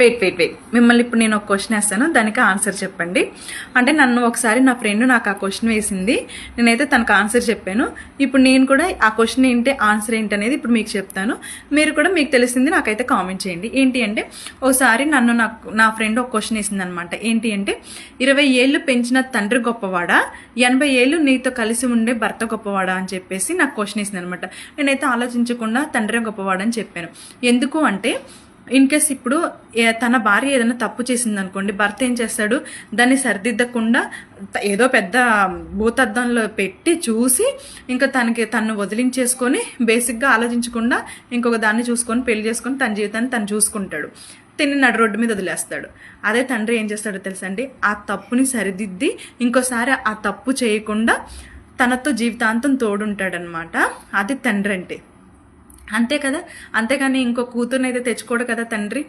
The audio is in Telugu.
వెయిట్ మిమ్మల్ని ఇప్పుడు నేను ఒక క్వశ్చన్ వేస్తాను, దానికి ఆన్సర్ చెప్పండి. అంటే నన్ను ఒకసారి నా ఫ్రెండ్ నాకు ఆ క్వశ్చన్ వేసింది, నేనైతే తనకు ఆన్సర్ చెప్పాను. ఇప్పుడు నేను కూడా ఆ క్వశ్చన్ ఏంటి ఆన్సర్ ఏంటి అనేది ఇప్పుడు మీకు చెప్తాను. మీరు కూడా మీకు తెలిసింది నాకైతే కామెంట్ చేయండి. ఏంటి అంటే ఒకసారి నా ఫ్రెండ్ ఒక క్వశ్చన్ వేసింది అనమాట. ఏంటి అంటే 20 ఏళ్ళు పెంచిన తండ్రి గొప్పవాడా, 80 ఏళ్ళు నీతో కలిసి ఉండే భర్త గొప్పవాడా అని చెప్పేసి నాకు క్వశ్చన్ వేసింది అనమాట. నేనైతే ఆలోచించకుండా తండ్రి గొప్పవాడని చెప్పాను. ఎందుకు అంటే ఇన్ కేస్ ఇప్పుడు తన భార్య ఏదైనా తప్పు చేసింది అనుకోండి, భర్త ఏం చేస్తాడు, దాన్ని సరిదిద్దకుండా ఏదో పెద్ద భూతద్దంలో పెట్టి చూసి ఇంకా తను వదిలించేసుకొని బేసిక్గా ఆలోచించకుండా ఇంకొక దాన్ని చూసుకొని పెళ్లి చేసుకొని తన జీవితాన్ని తను చూసుకుంటాడు. తిని నడు రోడ్డు మీద వదిలేస్తాడు. అదే తండ్రి ఏం చేస్తాడో తెలుసండి, ఆ తప్పుని సరిదిద్ది ఇంకోసారి ఆ తప్పు చేయకుండా తనతో జీవితాంతం తోడుంటాడనమాట. అది తండ్రి అంటే. అంతే కదా. అంతేగాని ఇంకో కూతురునైతే తెచ్చుకోడు కదా తండ్రి.